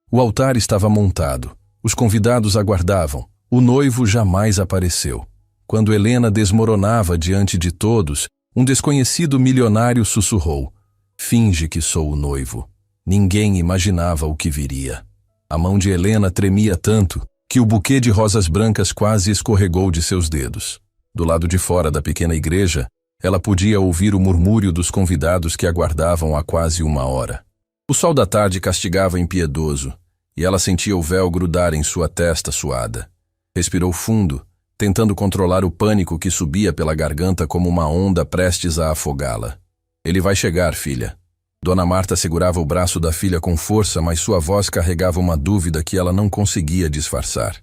O altar estava montado. Os convidados aguardavam. O noivo jamais apareceu. Quando Helena desmoronava diante de todos, um desconhecido milionário sussurrou: "Finge que sou o noivo." Ninguém imaginava o que viria. A mão de Helena tremia tanto que o buquê de rosas brancas quase escorregou de seus dedos. Do lado de fora da pequena igreja, ela podia ouvir o murmúrio dos convidados que aguardavam há quase 1 hora. O sol da tarde castigava impiedoso, e ela sentia o véu grudar em sua testa suada. Respirou fundo, tentando controlar o pânico que subia pela garganta como uma onda prestes a afogá-la. "Ele vai chegar, filha." Dona Marta segurava o braço da filha com força, mas sua voz carregava uma dúvida que ela não conseguia disfarçar.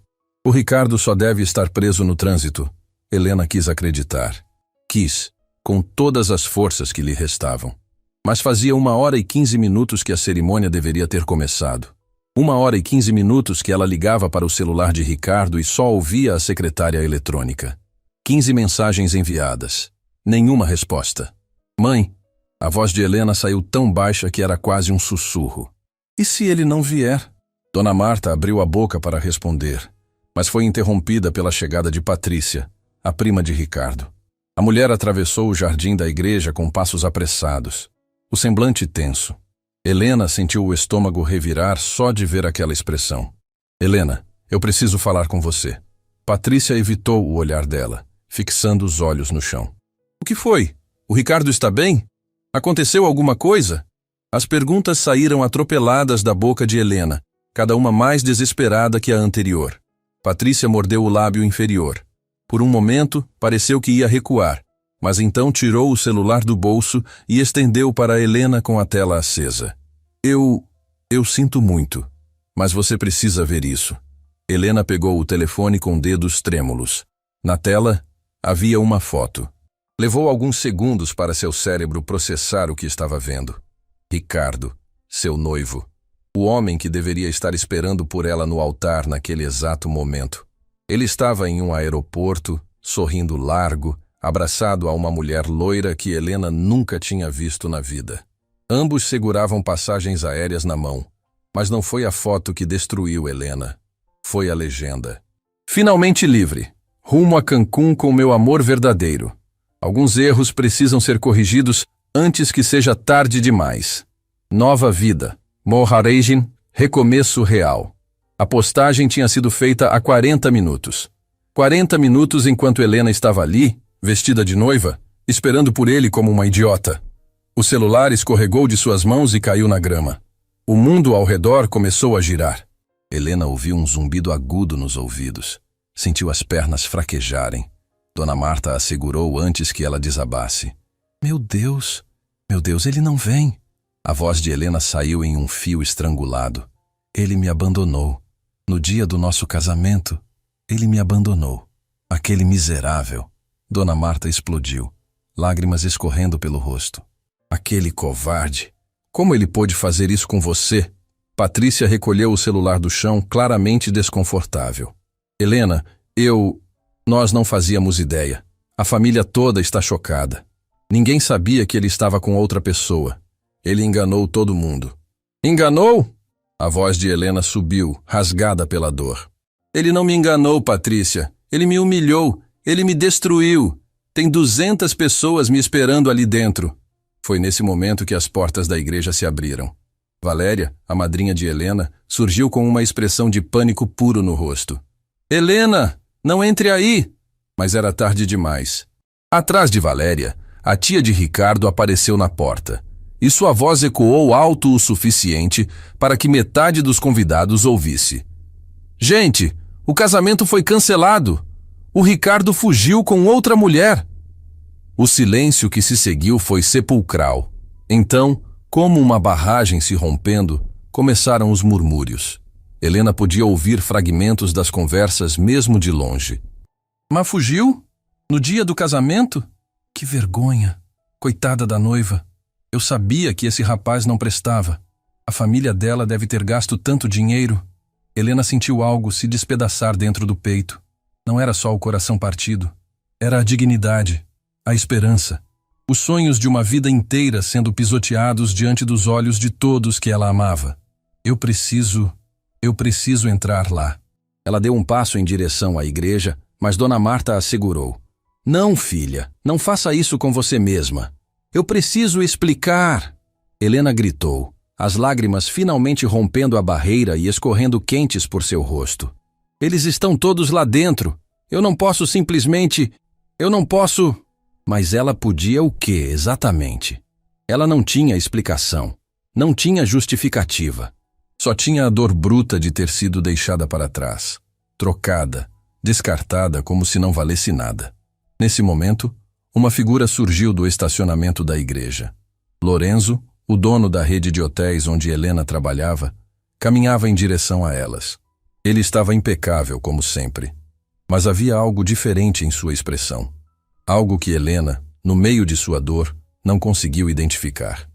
"O Ricardo só deve estar preso no trânsito." Helena quis acreditar. Quis, com todas as forças que lhe restavam. Mas fazia 1 hora e 15 minutos que a cerimônia deveria ter começado. 1 hora e 15 minutos que ela ligava para o celular de Ricardo e só ouvia a secretária eletrônica. 15 mensagens enviadas. Nenhuma resposta. "Mãe." A voz de Helena saiu tão baixa que era quase um sussurro. "E se ele não vier?" Dona Marta abriu a boca para responder, mas foi interrompida pela chegada de Patrícia, a prima de Ricardo. A mulher atravessou o jardim da igreja com passos apressados, o semblante tenso. Helena sentiu o estômago revirar só de ver aquela expressão. "Helena, eu preciso falar com você." Patrícia evitou o olhar dela, fixando os olhos no chão. "O que foi? O Ricardo está bem? Aconteceu alguma coisa?" As perguntas saíram atropeladas da boca de Helena, cada uma mais desesperada que a anterior. Patrícia mordeu o lábio inferior. Por um momento, pareceu que ia recuar, mas então tirou o celular do bolso e estendeu para Helena com a tela acesa. Eu sinto muito, mas você precisa ver isso." Helena pegou o telefone com dedos trêmulos. Na tela, havia uma foto. Levou alguns segundos para seu cérebro processar o que estava vendo. Ricardo, seu noivo. O homem que deveria estar esperando por ela no altar naquele exato momento. Ele estava em um aeroporto, sorrindo largo, abraçado a uma mulher loira que Helena nunca tinha visto na vida. Ambos seguravam passagens aéreas na mão, mas não foi a foto que destruiu Helena. Foi a legenda. "Finalmente livre. Rumo a Cancún com meu amor verdadeiro. Alguns erros precisam ser corrigidos antes que seja tarde demais. Nova vida. Moharejin, recomeço real." A postagem tinha sido feita há 40 minutos. 40 minutos enquanto Helena estava ali, vestida de noiva, esperando por ele como uma idiota. O celular escorregou de suas mãos e caiu na grama. O mundo ao redor começou a girar. Helena ouviu um zumbido agudo nos ouvidos. Sentiu as pernas fraquejarem. Dona Marta a segurou antes que ela desabasse. Meu Deus, ele não vem." A voz de Helena saiu em um fio estrangulado. "Ele me abandonou. No dia do nosso casamento, ele me abandonou. Aquele miserável." Dona Marta explodiu, lágrimas escorrendo pelo rosto. "Aquele covarde. Como ele pôde fazer isso com você?" Patrícia recolheu o celular do chão, claramente desconfortável. "Helena, Nós não fazíamos ideia. A família toda está chocada. Ninguém sabia que ele estava com outra pessoa. Ele enganou todo mundo." "Enganou?" A voz de Helena subiu, rasgada pela dor. "Ele não me enganou, Patrícia. Ele me humilhou. Ele me destruiu. Tem 200 pessoas me esperando ali dentro." Foi nesse momento que as portas da igreja se abriram. Valéria, a madrinha de Helena, surgiu com uma expressão de pânico puro no rosto. "Helena, não entre aí!" Mas era tarde demais. Atrás de Valéria, a tia de Ricardo apareceu na porta, e sua voz ecoou alto o suficiente para que metade dos convidados ouvisse. "Gente, o casamento foi cancelado! O Ricardo fugiu com outra mulher!" O silêncio que se seguiu foi sepulcral. Então, como uma barragem se rompendo, começaram os murmúrios. Helena podia ouvir fragmentos das conversas mesmo de longe. "Mas fugiu? No dia do casamento? Que vergonha! Coitada da noiva. Eu sabia que esse rapaz não prestava. A família dela deve ter gasto tanto dinheiro." Helena sentiu algo se despedaçar dentro do peito. Não era só o coração partido. Era a dignidade, a esperança, os sonhos de uma vida inteira sendo pisoteados diante dos olhos de todos que ela amava. Eu preciso Eu preciso entrar lá. Ela deu um passo em direção à igreja, mas Dona Marta a segurou. Não, filha, não faça isso com você mesma. Eu preciso explicar. Helena gritou, as lágrimas finalmente rompendo a barreira e escorrendo quentes por seu rosto. Eles estão todos lá dentro. Eu não posso simplesmente... Eu não posso... Mas ela podia o quê, exatamente? Ela não tinha explicação. Não tinha justificativa. Só tinha a dor bruta de ter sido deixada para trás. Trocada, descartada como se não valesse nada. Nesse momento, uma figura surgiu do estacionamento da igreja. Lorenzo, o dono da rede de hotéis onde Helena trabalhava, caminhava em direção a elas. Ele estava impecável, como sempre. Mas havia algo diferente em sua expressão. Algo que Helena, no meio de sua dor, não conseguiu identificar.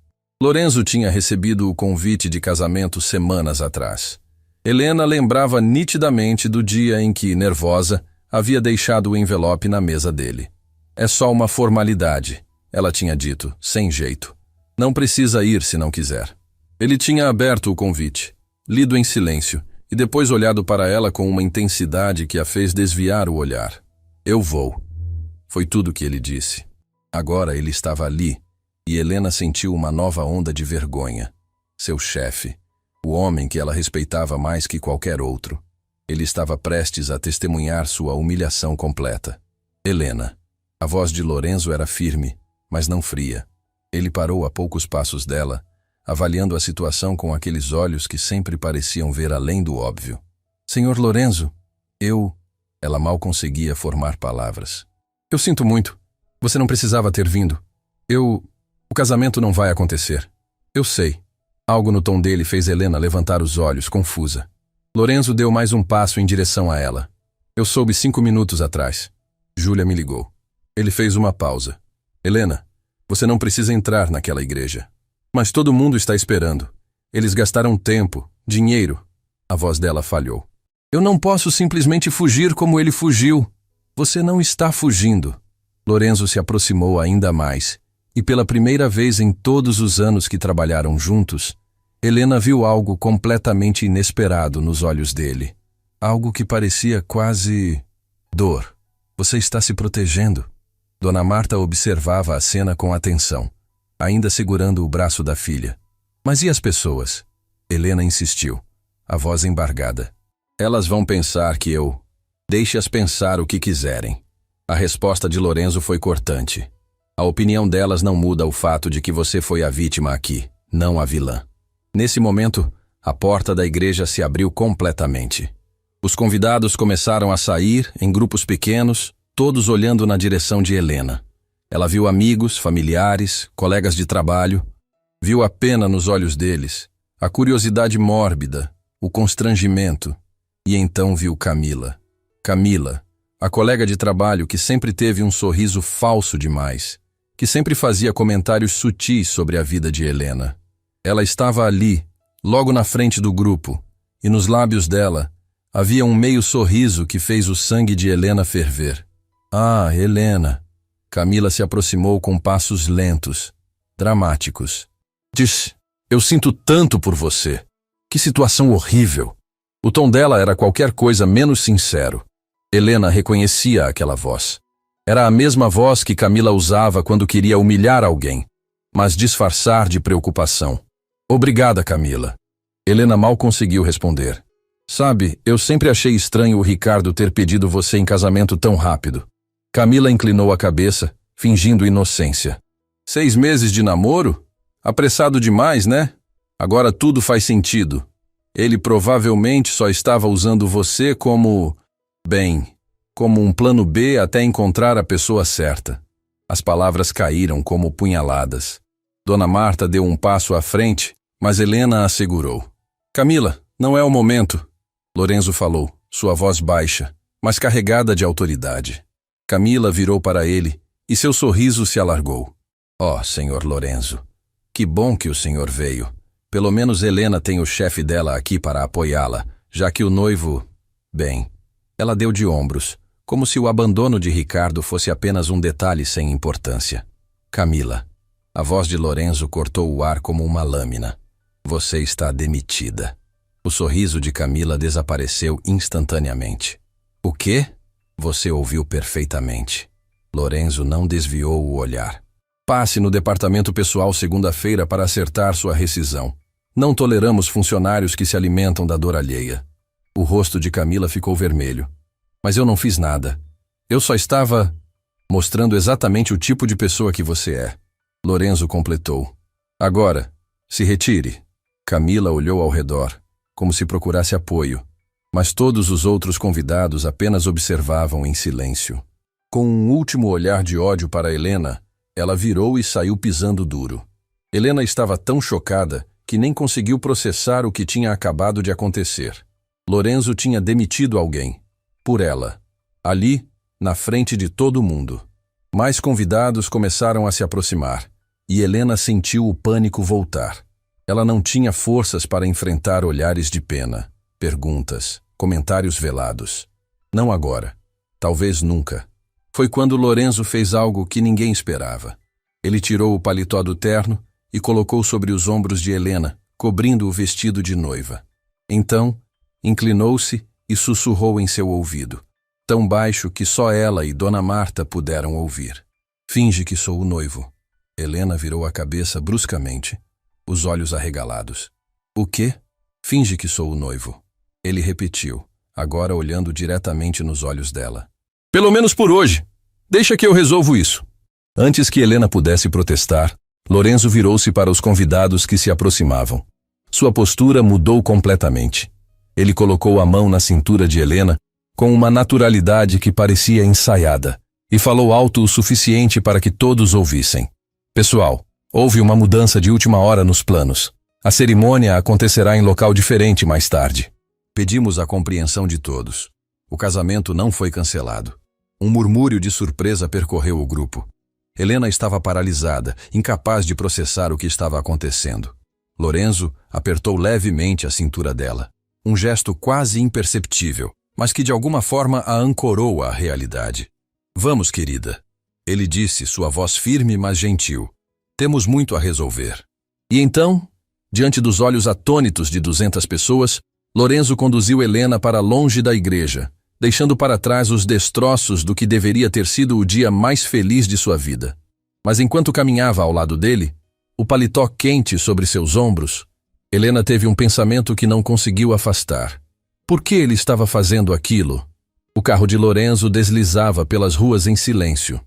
Lorenzo tinha recebido o convite de casamento semanas atrás. Helena lembrava nitidamente do dia em que, nervosa, havia deixado o envelope na mesa dele. É só uma formalidade, ela tinha dito, sem jeito. Não precisa ir se não quiser. Ele tinha aberto o convite, lido em silêncio, e depois olhado para ela com uma intensidade que a fez desviar o olhar. Eu vou. Foi tudo que ele disse. Agora ele estava ali, e Helena sentiu uma nova onda de vergonha. Seu chefe, o homem que ela respeitava mais que qualquer outro. Ele estava prestes a testemunhar sua humilhação completa. Helena. A voz de Lorenzo era firme, mas não fria. Ele parou a poucos passos dela, avaliando a situação com aqueles olhos que sempre pareciam ver além do óbvio. Senhor Lorenzo, Ela mal conseguia formar palavras. Eu sinto muito. Você não precisava ter vindo. O casamento não vai acontecer. Eu sei. Algo no tom dele fez Helena levantar os olhos, confusa. Lorenzo deu mais um passo em direção a ela. Eu soube 5 minutos atrás. Júlia me ligou. Ele fez uma pausa. Helena, você não precisa entrar naquela igreja. Mas todo mundo está esperando. Eles gastaram tempo, dinheiro. A voz dela falhou. Eu não posso simplesmente fugir como ele fugiu. Você não está fugindo. Lorenzo se aproximou ainda mais, e pela primeira vez em todos os anos que trabalharam juntos, Helena viu algo completamente inesperado nos olhos dele. Algo que parecia quase... dor. Você está se protegendo. Dona Marta observava a cena com atenção, ainda segurando o braço da filha. Mas e as pessoas? Helena insistiu, a voz embargada. Elas vão pensar que eu... Deixe-as pensar o que quiserem. A resposta de Lorenzo foi cortante. A opinião delas não muda o fato de que você foi a vítima aqui, não a vilã. Nesse momento, a porta da igreja se abriu completamente. Os convidados começaram a sair, em grupos pequenos, todos olhando na direção de Helena. Ela viu amigos, familiares, colegas de trabalho. Viu a pena nos olhos deles, a curiosidade mórbida, o constrangimento. E então viu Camila. Camila, a colega de trabalho que sempre teve um sorriso falso demais, que sempre fazia comentários sutis sobre a vida de Helena. Ela estava ali, logo na frente do grupo, e nos lábios dela havia um meio sorriso que fez o sangue de Helena ferver. Ah, Helena! Camila se aproximou com passos lentos, dramáticos. Disse, eu sinto tanto por você. Que situação horrível. O tom dela era qualquer coisa menos sincero. Helena reconhecia aquela voz. Era a mesma voz que Camila usava quando queria humilhar alguém, mas disfarçar de preocupação. Obrigada, Camila. Helena mal conseguiu responder. Sabe, eu sempre achei estranho o Ricardo ter pedido você em casamento tão rápido. Camila inclinou a cabeça, fingindo inocência. 6 meses de namoro? Apressado demais, né? Agora tudo faz sentido. Ele provavelmente só estava usando você como... bem, como um plano B até encontrar a pessoa certa. As palavras caíram como punhaladas. Dona Marta deu um passo à frente, mas Helena a segurou. Camila, não é o momento. Lorenzo falou, sua voz baixa, mas carregada de autoridade. Camila virou para ele e seu sorriso se alargou. Oh, senhor Lorenzo, que bom que o senhor veio. Pelo menos Helena tem o chefe dela aqui para apoiá-la, já que o noivo... Bem, ela deu de ombros, como se o abandono de Ricardo fosse apenas um detalhe sem importância. Camila, a voz de Lorenzo cortou o ar como uma lâmina. Você está demitida. O sorriso de Camila desapareceu instantaneamente. O quê? Você ouviu perfeitamente. Lorenzo não desviou o olhar. Passe no departamento pessoal segunda-feira para acertar sua rescisão. Não toleramos funcionários que se alimentam da dor alheia. O rosto de Camila ficou vermelho. Mas eu não fiz nada. Eu só estava mostrando exatamente o tipo de pessoa que você é. Lorenzo completou. Agora, se retire. Camila olhou ao redor, como se procurasse apoio, mas todos os outros convidados apenas observavam em silêncio. Com um último olhar de ódio para Helena, ela virou e saiu pisando duro. Helena estava tão chocada que nem conseguiu processar o que tinha acabado de acontecer. Lorenzo tinha demitido alguém. Por ela. Ali, na frente de todo mundo. Mais convidados começaram a se aproximar, e Helena sentiu o pânico voltar. Ela não tinha forças para enfrentar olhares de pena, perguntas, comentários velados. Não agora. Talvez nunca. Foi quando Lorenzo fez algo que ninguém esperava. Ele tirou o paletó do terno e colocou sobre os ombros de Helena, cobrindo o vestido de noiva. Então, inclinou-se e sussurrou em seu ouvido, tão baixo que só ela e Dona Marta puderam ouvir. Finge que sou o noivo. Helena virou a cabeça bruscamente, os olhos arregalados. O quê? Finge que sou o noivo. Ele repetiu, agora olhando diretamente nos olhos dela. Pelo menos por hoje. Deixa que eu resolvo isso. Antes que Helena pudesse protestar, Lorenzo virou-se para os convidados que se aproximavam. Sua postura mudou completamente. Ele colocou a mão na cintura de Helena com uma naturalidade que parecia ensaiada e falou alto o suficiente para que todos ouvissem. Pessoal, houve uma mudança de última hora nos planos. A cerimônia acontecerá em local diferente mais tarde. Pedimos a compreensão de todos. O casamento não foi cancelado. Um murmúrio de surpresa percorreu o grupo. Helena estava paralisada, incapaz de processar o que estava acontecendo. Lorenzo apertou levemente a cintura dela. Um gesto quase imperceptível, mas que de alguma forma a ancorou à realidade. Vamos, querida. Ele disse, sua voz firme mas gentil. Temos muito a resolver. E então, diante dos olhos atônitos de 200 pessoas, Lorenzo conduziu Helena para longe da igreja, deixando para trás os destroços do que deveria ter sido o dia mais feliz de sua vida. Mas enquanto caminhava ao lado dele, o paletó quente sobre seus ombros, Helena teve um pensamento que não conseguiu afastar. Por que ele estava fazendo aquilo? O carro de Lorenzo deslizava pelas ruas em silêncio.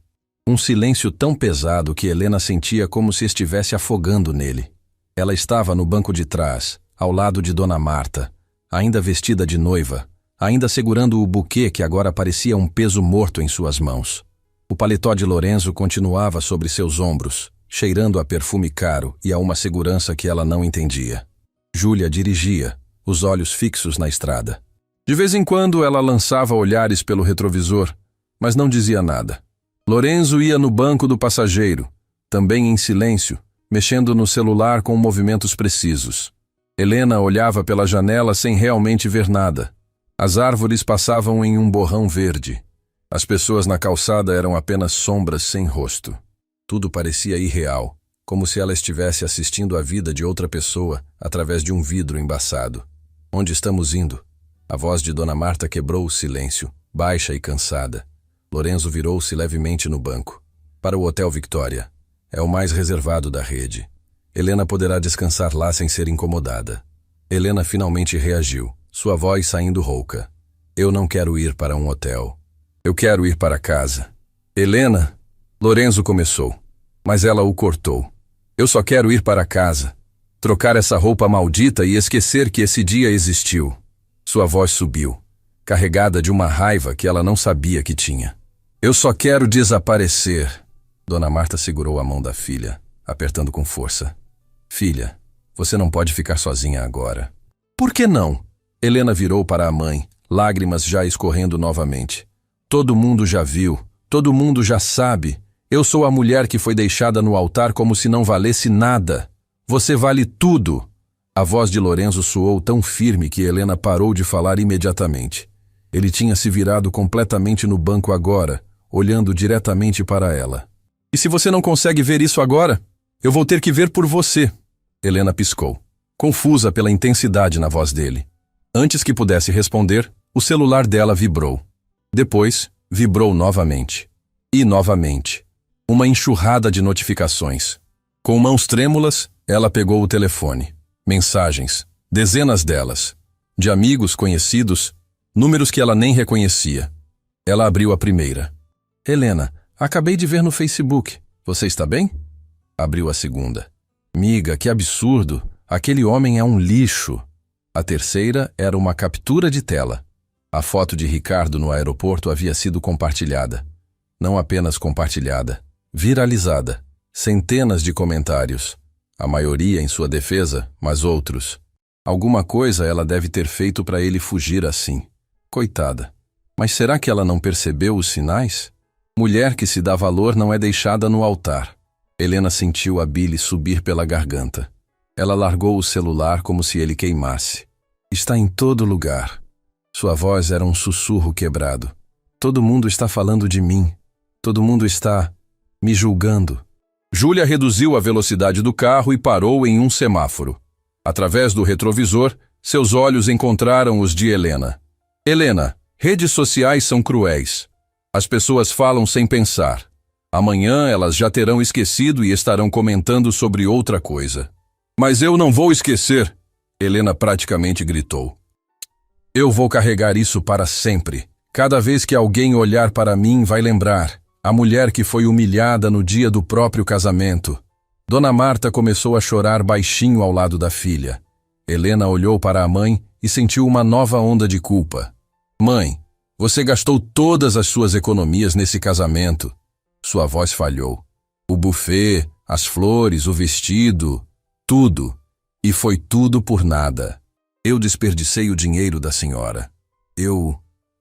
Um silêncio tão pesado que Helena sentia como se estivesse afogando nele. Ela estava no banco de trás, ao lado de Dona Marta, ainda vestida de noiva, ainda segurando o buquê que agora parecia um peso morto em suas mãos. O paletó de Lorenzo continuava sobre seus ombros, cheirando a perfume caro e a uma segurança que ela não entendia. Júlia dirigia, os olhos fixos na estrada. De vez em quando ela lançava olhares pelo retrovisor, mas não dizia nada. Lorenzo ia no banco do passageiro, também em silêncio, mexendo no celular com movimentos precisos. Helena olhava pela janela sem realmente ver nada. As árvores passavam em um borrão verde. As pessoas na calçada eram apenas sombras sem rosto. Tudo parecia irreal, como se ela estivesse assistindo a vida de outra pessoa através de um vidro embaçado. Onde estamos indo? A voz de Dona Marta quebrou o silêncio, baixa e cansada. Lorenzo virou-se levemente no banco. Para o Hotel Victoria. É o mais reservado da rede. Helena poderá descansar lá sem ser incomodada. Helena finalmente reagiu, sua voz saindo rouca. Eu não quero ir para um hotel. Eu quero ir para casa. Helena? Lorenzo começou, mas ela o cortou. Eu só quero ir para casa. Trocar essa roupa maldita e esquecer que esse dia existiu. Sua voz subiu, carregada de uma raiva que ela não sabia que tinha. Eu só quero desaparecer. Dona Marta segurou a mão da filha, apertando com força. Filha, você não pode ficar sozinha agora. Por que não? Helena virou para a mãe, lágrimas já escorrendo novamente. Todo mundo já viu, todo mundo já sabe. Eu sou a mulher que foi deixada no altar como se não valesse nada. Você vale tudo. A voz de Lorenzo soou tão firme que Helena parou de falar imediatamente. Ele tinha se virado completamente no banco agora, olhando diretamente para ela. E se você não consegue ver isso agora, eu vou ter que ver por você. Helena piscou, confusa pela intensidade na voz dele. Antes que pudesse responder, o celular dela vibrou. Depois, vibrou novamente. E novamente. Uma enxurrada de notificações. Com mãos trêmulas, ela pegou o telefone. Mensagens, dezenas delas. De amigos conhecidos, números que ela nem reconhecia. Ela abriu a primeira. Helena, acabei de ver no Facebook. Você está bem? Abriu a segunda. Miga, que absurdo. Aquele homem é um lixo. A terceira era uma captura de tela. A foto de Ricardo no aeroporto havia sido compartilhada. Não apenas compartilhada, viralizada. Centenas de comentários. A maioria em sua defesa, mas outros. Alguma coisa ela deve ter feito para ele fugir assim. Coitada. Mas será que ela não percebeu os sinais? Mulher que se dá valor não é deixada no altar. Helena sentiu a bile subir pela garganta. Ela largou o celular como se ele queimasse. Está em todo lugar. Sua voz era um sussurro quebrado. Todo mundo está falando de mim. Todo mundo está me julgando. Júlia reduziu a velocidade do carro e parou em um semáforo. Através do retrovisor, seus olhos encontraram os de Helena. Helena, redes sociais são cruéis. As pessoas falam sem pensar. Amanhã elas já terão esquecido e estarão comentando sobre outra coisa. Mas eu não vou esquecer, Helena praticamente gritou. Eu vou carregar isso para sempre. Cada vez que alguém olhar para mim vai lembrar. A mulher que foi humilhada no dia do próprio casamento. Dona Marta começou a chorar baixinho ao lado da filha. Helena olhou para a mãe e sentiu uma nova onda de culpa. Mãe, você gastou todas as suas economias nesse casamento. Sua voz falhou. O buffet, as flores, o vestido, tudo. E foi tudo por nada. Eu desperdicei o dinheiro da senhora.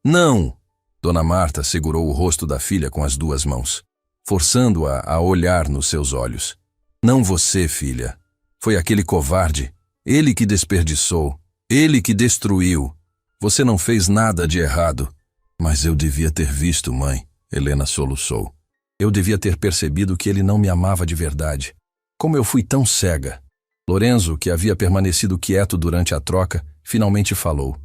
Não! Dona Marta segurou o rosto da filha com as duas mãos, forçando-a a olhar nos seus olhos. Não você, filha. Foi aquele covarde. Ele que desperdiçou. Ele que destruiu. Você não fez nada de errado. Mas eu devia ter visto, mãe. Helena soluçou. Eu devia ter percebido que ele não me amava de verdade. Como eu fui tão cega. Lorenzo, que havia permanecido quieto durante a troca, finalmente falou.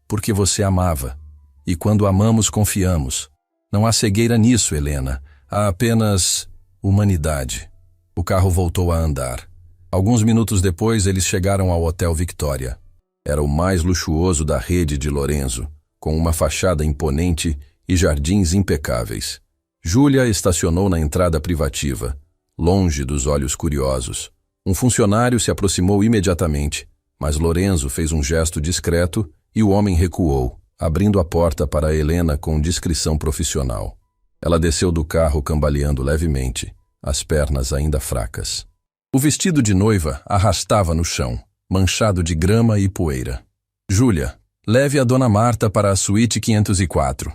Porque você amava. E quando amamos, confiamos. Não há cegueira nisso, Helena. Há apenas humanidade. O carro voltou a andar. Alguns minutos depois, eles chegaram ao Hotel Victoria. Era o mais luxuoso da rede de Lorenzo, com uma fachada imponente e jardins impecáveis. Júlia estacionou na entrada privativa, longe dos olhos curiosos. Um funcionário se aproximou imediatamente, mas Lorenzo fez um gesto discreto e o homem recuou, abrindo a porta para Helena com discrição profissional. Ela desceu do carro cambaleando levemente, as pernas ainda fracas. O vestido de noiva arrastava no chão, manchado de grama e poeira. Júlia, leve a Dona Marta para a suíte 504.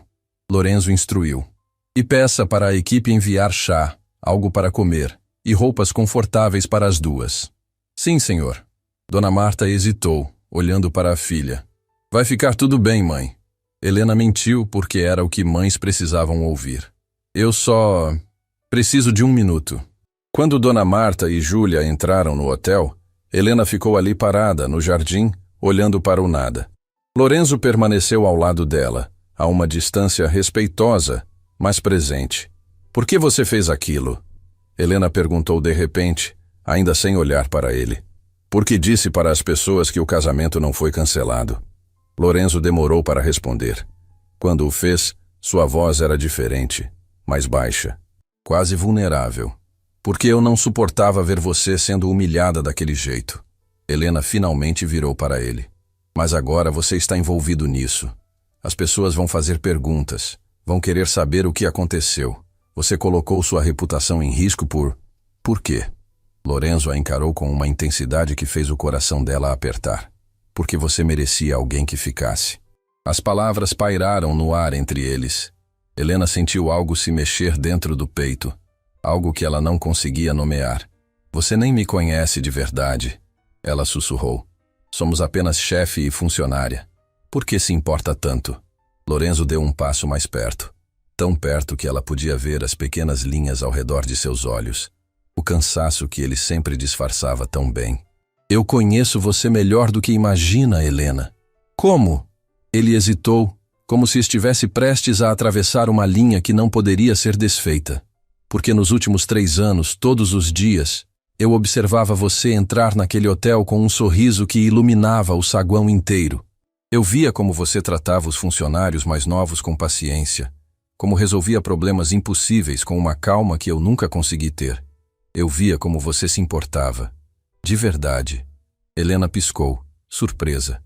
Lorenzo instruiu. E peça para a equipe enviar chá, algo para comer e roupas confortáveis para as duas. Sim, senhor. Dona Marta hesitou, olhando para a filha. Vai ficar tudo bem, mãe. Helena mentiu porque era o que mães precisavam ouvir. Eu só preciso de 1 minuto. Quando Dona Marta e Júlia entraram no hotel, Helena ficou ali parada, no jardim, olhando para o nada. Lorenzo permaneceu ao lado dela, a uma distância respeitosa, mas presente. Por que você fez aquilo? Helena perguntou de repente, ainda sem olhar para ele. Porque disse para as pessoas que o casamento não foi cancelado. Lorenzo demorou para responder. Quando o fez, sua voz era diferente, mais baixa, quase vulnerável. Porque eu não suportava ver você sendo humilhada daquele jeito. Helena finalmente virou para ele. Mas agora você está envolvido nisso. As pessoas vão fazer perguntas, vão querer saber o que aconteceu. Você colocou sua reputação em risco Por quê? Lorenzo a encarou com uma intensidade que fez o coração dela apertar. Porque você merecia alguém que ficasse. As palavras pairaram no ar entre eles. Helena sentiu algo se mexer dentro do peito. Algo que ela não conseguia nomear. Você nem me conhece de verdade. Ela sussurrou. Somos apenas chefe e funcionária. Por que se importa tanto? Lorenzo deu um passo mais perto. Tão perto que ela podia ver as pequenas linhas ao redor de seus olhos. O cansaço que ele sempre disfarçava tão bem. Eu conheço você melhor do que imagina, Helena. Como? Ele hesitou, como se estivesse prestes a atravessar uma linha que não poderia ser desfeita. Porque nos últimos 3 anos, todos os dias, eu observava você entrar naquele hotel com um sorriso que iluminava o saguão inteiro. Eu via como você tratava os funcionários mais novos com paciência, como resolvia problemas impossíveis com uma calma que eu nunca consegui ter. Eu via como você se importava. De verdade. Helena piscou, surpresa.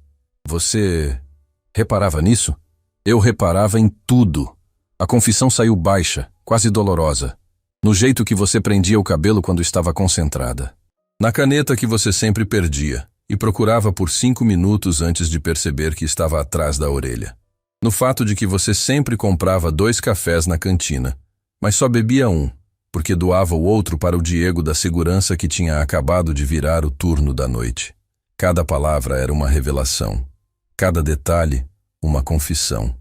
Você reparava nisso? Eu reparava em tudo. A confissão saiu baixa, quase dolorosa. No jeito que você prendia o cabelo quando estava concentrada. Na caneta que você sempre perdia e procurava por 5 minutos antes de perceber que estava atrás da orelha. No fato de que você sempre comprava 2 cafés na cantina, mas só bebia um, porque doava o outro para o Diego da segurança que tinha acabado de virar o turno da noite. Cada palavra era uma revelação. Cada detalhe, uma confissão.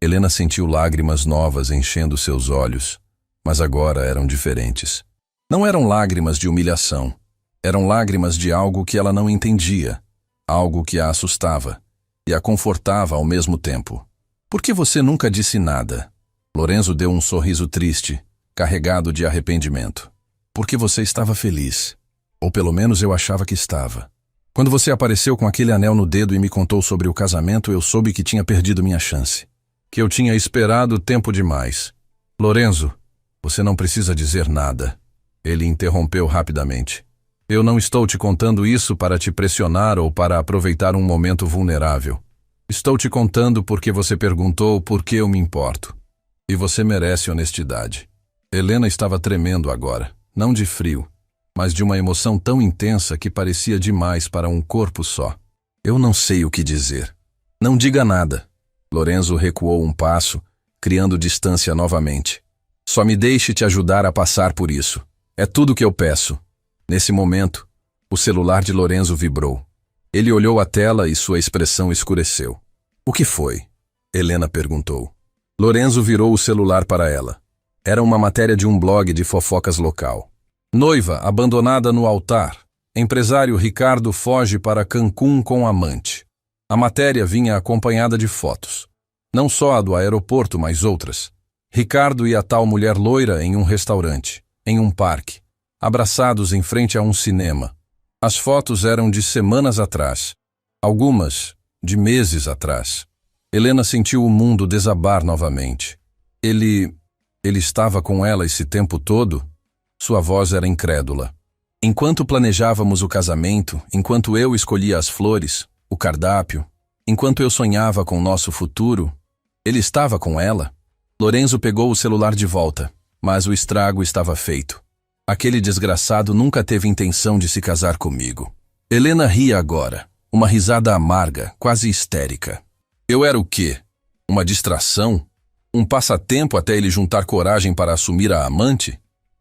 Helena sentiu lágrimas novas enchendo seus olhos, mas agora eram diferentes. Não eram lágrimas de humilhação. Eram lágrimas de algo que ela não entendia, algo que a assustava e a confortava ao mesmo tempo. Por que você nunca disse nada? Lorenzo deu um sorriso triste, carregado de arrependimento. Porque você estava feliz. Ou pelo menos eu achava que estava. Quando você apareceu com aquele anel no dedo e me contou sobre o casamento, eu soube que tinha perdido minha chance. Que eu tinha esperado tempo demais. Lorenzo, você não precisa dizer nada. Ele interrompeu rapidamente. Eu não estou te contando isso para te pressionar ou para aproveitar um momento vulnerável. Estou te contando porque você perguntou por que eu me importo. E você merece honestidade. Helena estava tremendo agora, não de frio, mas de uma emoção tão intensa que parecia demais para um corpo só. Eu não sei o que dizer. Não diga nada. Lorenzo recuou um passo, criando distância novamente. Só me deixe te ajudar a passar por isso. É tudo que eu peço. Nesse momento, o celular de Lorenzo vibrou. Ele olhou a tela e sua expressão escureceu. O que foi? Helena perguntou. Lorenzo virou o celular para ela. Era uma matéria de um blog de fofocas local. Noiva abandonada no altar. Empresário Ricardo foge para Cancún com amante. A matéria vinha acompanhada de fotos. Não só a do aeroporto, mas outras. Ricardo e a tal mulher loira em um restaurante, em um parque, abraçados em frente a um cinema. As fotos eram de semanas atrás, algumas de meses atrás. Helena sentiu o mundo desabar novamente. Ele estava com ela esse tempo todo? Sua voz era incrédula. Enquanto planejávamos o casamento, enquanto eu escolhia as flores, o cardápio, enquanto eu sonhava com nosso futuro, ele estava com ela? Lorenzo pegou o celular de volta, mas o estrago estava feito. Aquele desgraçado nunca teve intenção de se casar comigo. Helena ria agora, uma risada amarga, quase histérica. Eu era o quê? Uma distração? Um passatempo até ele juntar coragem para assumir a amante?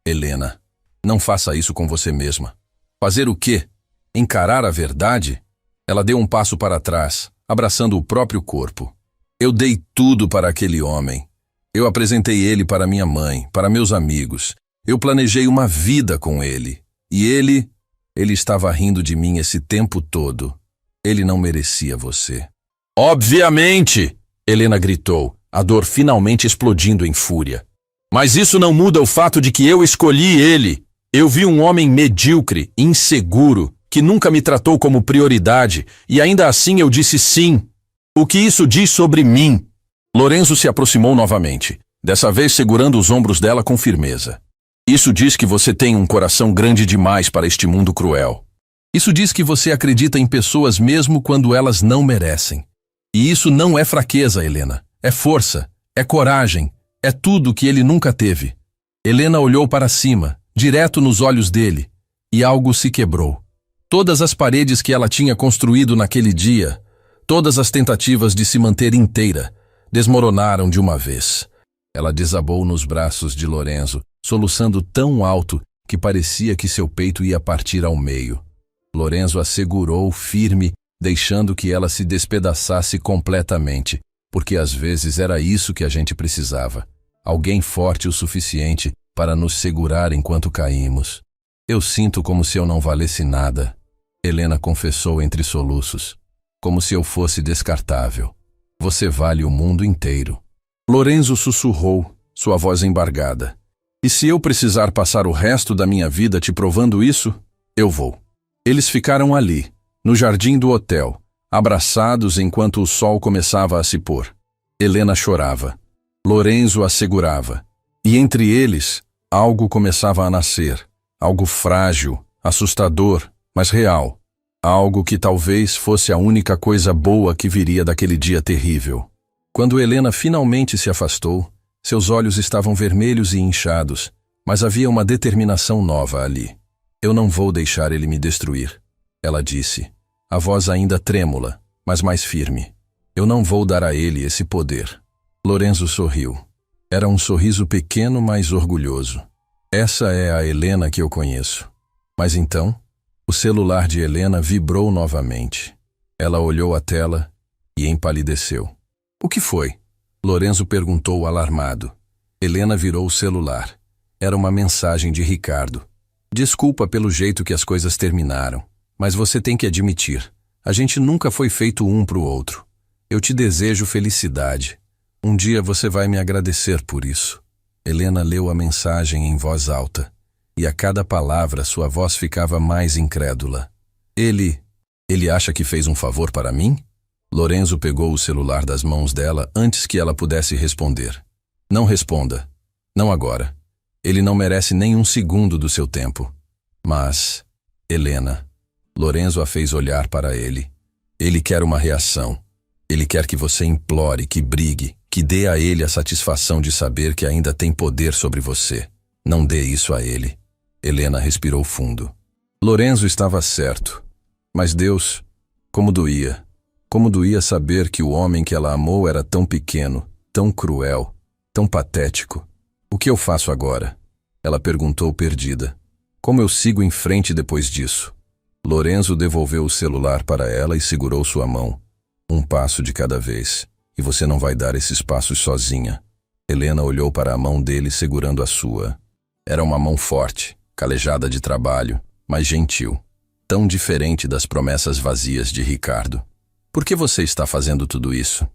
Helena, não faça isso com você mesma. Fazer o quê? Encarar a verdade? Ela deu um passo para trás, abraçando o próprio corpo. Eu dei tudo para aquele homem. Eu apresentei ele para minha mãe, para meus amigos. Eu planejei uma vida com ele. E ele estava rindo de mim esse tempo todo. Ele não merecia você. Obviamente! Helena gritou, a dor finalmente explodindo em fúria. Mas isso não muda o fato de que eu escolhi ele. Eu vi um homem medíocre, inseguro, que nunca me tratou como prioridade, e ainda assim eu disse sim. O que isso diz sobre mim? Lorenzo se aproximou novamente, dessa vez segurando os ombros dela com firmeza. Isso diz que você tem um coração grande demais para este mundo cruel. Isso diz que você acredita em pessoas mesmo quando elas não merecem. E isso não é fraqueza, Helena. É força, é coragem, é tudo que ele nunca teve. Helena olhou para cima, direto nos olhos dele, e algo se quebrou. Todas as paredes que ela tinha construído naquele dia, todas as tentativas de se manter inteira, desmoronaram de uma vez. Ela desabou nos braços de Lorenzo, soluçando tão alto que parecia que seu peito ia partir ao meio. Lorenzo a segurou firme, deixando que ela se despedaçasse completamente, porque às vezes era isso que a gente precisava. Alguém forte o suficiente para nos segurar enquanto caímos. Eu sinto como se eu não valesse nada, Helena confessou entre soluços. como se eu fosse descartável. Você vale o mundo inteiro. Lorenzo sussurrou, sua voz embargada. E se eu precisar passar o resto da minha vida te provando isso, eu vou. Eles ficaram ali, no jardim do hotel, abraçados enquanto o sol começava a se pôr. Helena chorava. Lorenzo a segurava. E entre eles, algo começava a nascer. Algo frágil, assustador, mas real. Algo que talvez fosse a única coisa boa que viria daquele dia terrível. Quando Helena finalmente se afastou, seus olhos estavam vermelhos e inchados, mas havia uma determinação nova ali. Eu não vou deixar ele me destruir, ela disse, a voz ainda trêmula, mas mais firme. Eu não vou dar a ele esse poder. Lorenzo sorriu. Era um sorriso pequeno, mas orgulhoso. Essa é a Helena que eu conheço. Mas então, o celular de Helena vibrou novamente. Ela olhou a tela e empalideceu. O que foi? Lorenzo perguntou alarmado. Helena virou o celular. Era uma mensagem de Ricardo. Desculpa pelo jeito que as coisas terminaram, mas você tem que admitir, a gente nunca foi feito um pro outro. Eu te desejo felicidade. Um dia você vai me agradecer por isso. Helena leu a mensagem em voz alta, e a cada palavra sua voz ficava mais incrédula. Ele acha que fez um favor para mim? Lorenzo pegou o celular das mãos dela antes que ela pudesse responder. Não responda. Não agora. Ele não merece nem um segundo do seu tempo. Mas, Helena, Lorenzo a fez olhar para ele. Ele quer uma reação. Ele quer que você implore, que brigue, que dê a ele a satisfação de saber que ainda tem poder sobre você. Não dê isso a ele. Helena respirou fundo. Lorenzo estava certo. Mas Deus, como doía. Como doía saber que o homem que ela amou era tão pequeno, tão cruel, tão patético. O que eu faço agora? Ela perguntou perdida. Como eu sigo em frente depois disso? Lorenzo devolveu o celular para ela e segurou sua mão. Um passo de cada vez. E você não vai dar esses passos sozinha. Helena olhou para a mão dele segurando a sua. Era uma mão forte, calejada de trabalho, mas gentil. Tão diferente das promessas vazias de Ricardo. Por que você está fazendo tudo isso?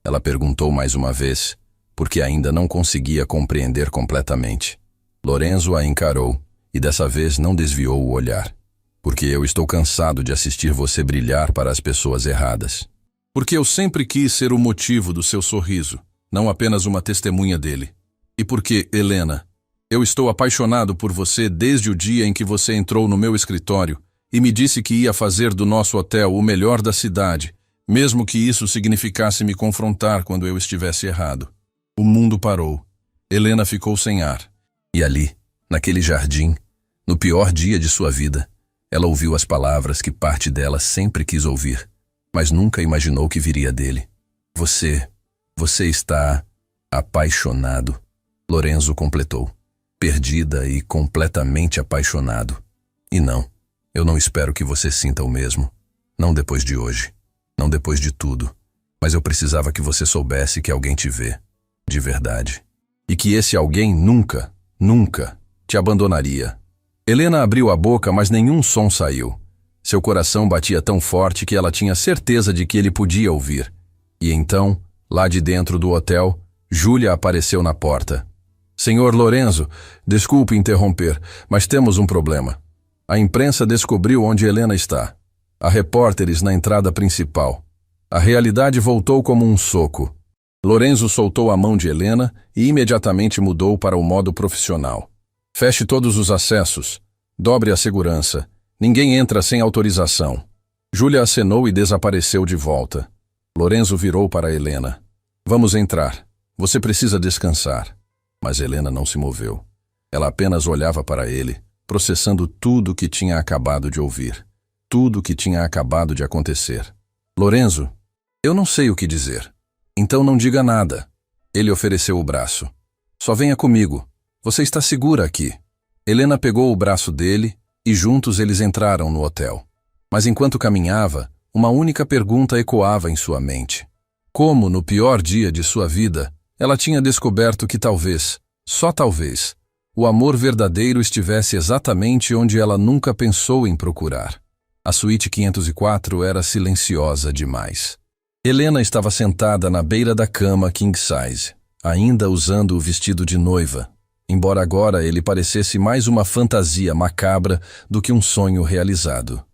Ela perguntou mais uma vez, porque ainda não conseguia compreender completamente. Lorenzo a encarou, e dessa vez não desviou o olhar. Porque eu estou cansado de assistir você brilhar para as pessoas erradas. Porque eu sempre quis ser o motivo do seu sorriso, não apenas uma testemunha dele. E porque, Helena, eu estou apaixonado por você desde o dia em que você entrou no meu escritório e me disse que ia fazer do nosso hotel o melhor da cidade, mesmo que isso significasse me confrontar quando eu estivesse errado. O mundo parou. Helena ficou sem ar. E ali, naquele jardim, no pior dia de sua vida, ela ouviu as palavras que parte dela sempre quis ouvir, mas nunca imaginou que viria dele. Você está apaixonado, Lorenzo completou. Perdida e completamente apaixonado. E não, eu não espero que você sinta o mesmo. Não depois de hoje. Não depois de tudo. Mas eu precisava que você soubesse que alguém te vê. De verdade. E que esse alguém nunca, nunca te abandonaria. Helena abriu a boca, mas nenhum som saiu. Seu coração batia tão forte que ela tinha certeza de que ele podia ouvir. E então, lá de dentro do hotel, Júlia apareceu na porta. Senhor Lorenzo, desculpe interromper, mas temos um problema. A imprensa descobriu onde Helena está. Há repórteres na entrada principal. A realidade voltou como um soco. Lorenzo soltou a mão de Helena e imediatamente mudou para o modo profissional. Feche todos os acessos. Dobre a segurança. Ninguém entra sem autorização. Júlia acenou e desapareceu de volta. Lorenzo virou para Helena. Vamos entrar. Você precisa descansar. Mas Helena não se moveu. Ela apenas olhava para ele, processando tudo o que tinha acabado de ouvir. Tudo o que tinha acabado de acontecer. Lorenzo, eu não sei o que dizer. Então não diga nada. Ele ofereceu o braço. Só venha comigo. Você está segura aqui. Helena pegou o braço dele e juntos eles entraram no hotel. Mas enquanto caminhava, uma única pergunta ecoava em sua mente. Como, no pior dia de sua vida, ela tinha descoberto que talvez, só talvez, o amor verdadeiro estivesse exatamente onde ela nunca pensou em procurar. A suíte 504 era silenciosa demais. Helena estava sentada na beira da cama king size, ainda usando o vestido de noiva, embora agora ele parecesse mais uma fantasia macabra do que um sonho realizado.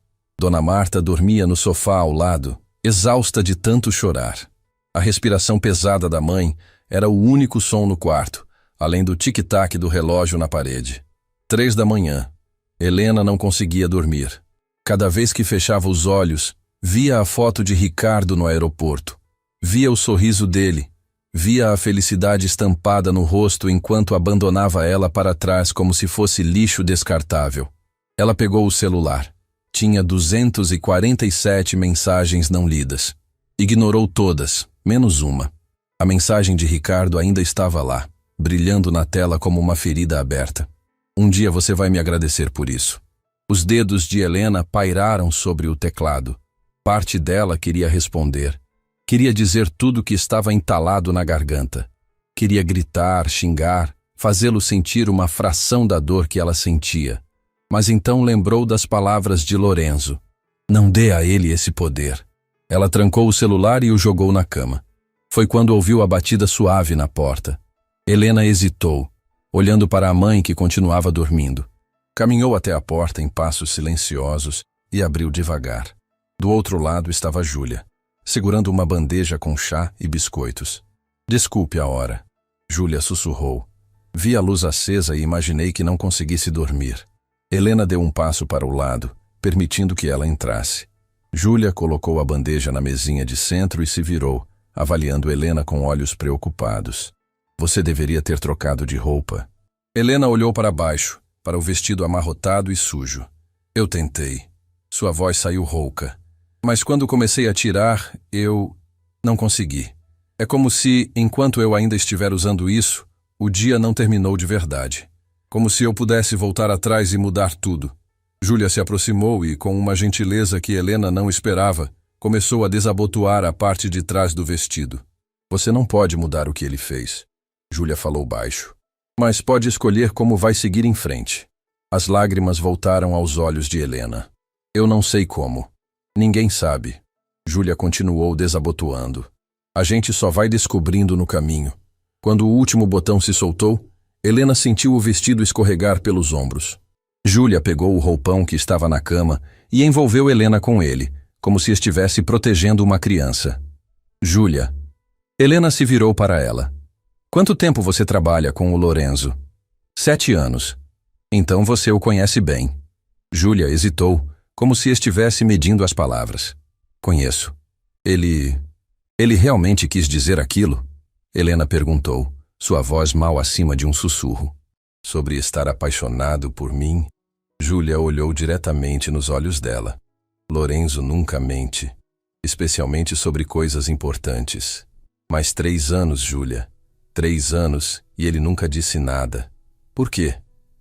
Dona Marta dormia no sofá ao lado, exausta de tanto chorar. A respiração pesada da mãe era o único som no quarto, além do tic-tac do relógio na parede. 3 da manhã. Helena não conseguia dormir. Cada vez que fechava os olhos, via a foto de Ricardo no aeroporto. Via o sorriso dele. Via a felicidade estampada no rosto enquanto abandonava ela para trás como se fosse lixo descartável. Ela pegou o celular. Tinha 247 mensagens não lidas. Ignorou todas, menos uma. A mensagem de Ricardo ainda estava lá, brilhando na tela como uma ferida aberta. Um dia você vai me agradecer por isso. Os dedos de Helena pairaram sobre o teclado. Parte dela queria responder. Queria dizer tudo que estava entalado na garganta. Queria gritar, xingar, fazê-lo sentir uma fração da dor que ela sentia. Mas então lembrou das palavras de Lorenzo. Não dê a ele esse poder. Ela trancou o celular e o jogou na cama. Foi quando ouviu a batida suave na porta. Helena hesitou, olhando para a mãe que continuava dormindo. Caminhou até a porta em passos silenciosos e abriu devagar. Do outro lado estava Júlia, segurando uma bandeja com chá e biscoitos. Desculpe a hora. Júlia sussurrou. Vi a luz acesa e imaginei que não conseguisse dormir. Helena deu um passo para o lado, permitindo que ela entrasse. Júlia colocou a bandeja na mesinha de centro e se virou, avaliando Helena com olhos preocupados. Você deveria ter trocado de roupa. Helena olhou para baixo, para o vestido amarrotado e sujo. Eu tentei. Sua voz saiu rouca. Mas quando comecei a tirar, eu não consegui. É como se, enquanto eu ainda estiver usando isso, o dia não terminou de verdade. Como se eu pudesse voltar atrás e mudar tudo. Júlia se aproximou e, com uma gentileza que Helena não esperava, começou a desabotoar a parte de trás do vestido. Você não pode mudar o que ele fez. Júlia falou baixo. Mas pode escolher como vai seguir em frente. As lágrimas voltaram aos olhos de Helena. Eu não sei como. Ninguém sabe. Júlia continuou desabotoando. A gente só vai descobrindo no caminho. Quando o último botão se soltou, Helena sentiu o vestido escorregar pelos ombros. Júlia pegou o roupão que estava na cama e envolveu Helena com ele, como se estivesse protegendo uma criança. Júlia. Helena se virou para ela. Quanto tempo você trabalha com o Lorenzo? 7 anos. Então você o conhece bem. Júlia hesitou, como se estivesse medindo as palavras. Conheço. Ele realmente quis dizer aquilo? Helena perguntou, sua voz mal acima de um sussurro. Sobre estar apaixonado por mim? Júlia olhou diretamente nos olhos dela. Lorenzo nunca mente, especialmente sobre coisas importantes. Mas 3 anos, Júlia. 3 anos e ele nunca disse nada. Por quê?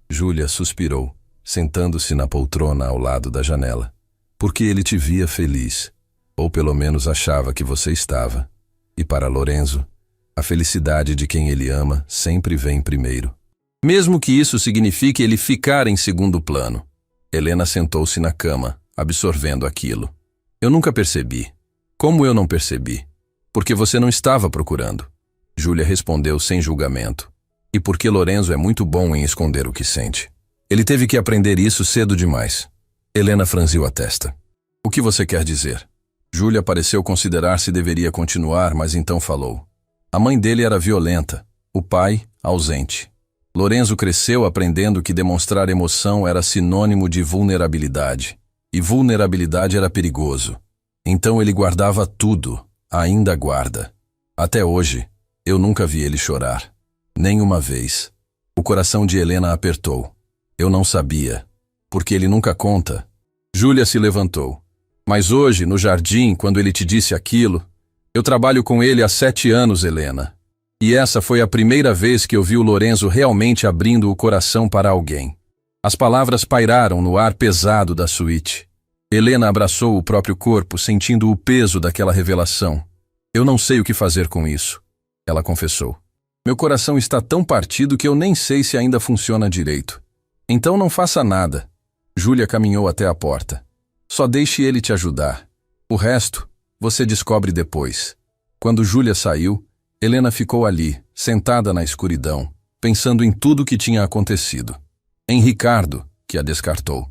Júlia suspirou, sentando-se na poltrona ao lado da janela. Porque ele te via feliz, ou pelo menos achava que você estava. E para Lorenzo, a felicidade de quem ele ama sempre vem primeiro. Mesmo que isso signifique ele ficar em segundo plano. Helena sentou-se na cama, absorvendo aquilo. Eu nunca percebi. Como eu não percebi? Porque você não estava procurando. Júlia respondeu sem julgamento. E porque Lorenzo é muito bom em esconder o que sente. Ele teve que aprender isso cedo demais. Helena franziu a testa. O que você quer dizer? Júlia pareceu considerar se deveria continuar, mas então falou. A mãe dele era violenta, o pai, ausente. Lorenzo cresceu aprendendo que demonstrar emoção era sinônimo de vulnerabilidade. E vulnerabilidade era perigoso. Então ele guardava tudo, ainda guarda. Até hoje, eu nunca vi ele chorar. Nem uma vez. O coração de Helena apertou. Eu não sabia. Porque ele nunca conta. Júlia se levantou. Mas hoje, no jardim, quando ele te disse aquilo, eu trabalho com ele há 7 anos, Helena. E essa foi a primeira vez que eu vi o Lorenzo realmente abrindo o coração para alguém. As palavras pairaram no ar pesado da suíte. Helena abraçou o próprio corpo, sentindo o peso daquela revelação. Eu não sei o que fazer com isso, ela confessou. Meu coração está tão partido que eu nem sei se ainda funciona direito. Então não faça nada. Júlia caminhou até a porta. Só deixe ele te ajudar. O resto, você descobre depois. Quando Júlia saiu, Helena ficou ali, sentada na escuridão, pensando em tudo o que tinha acontecido. Em Ricardo, que a descartou.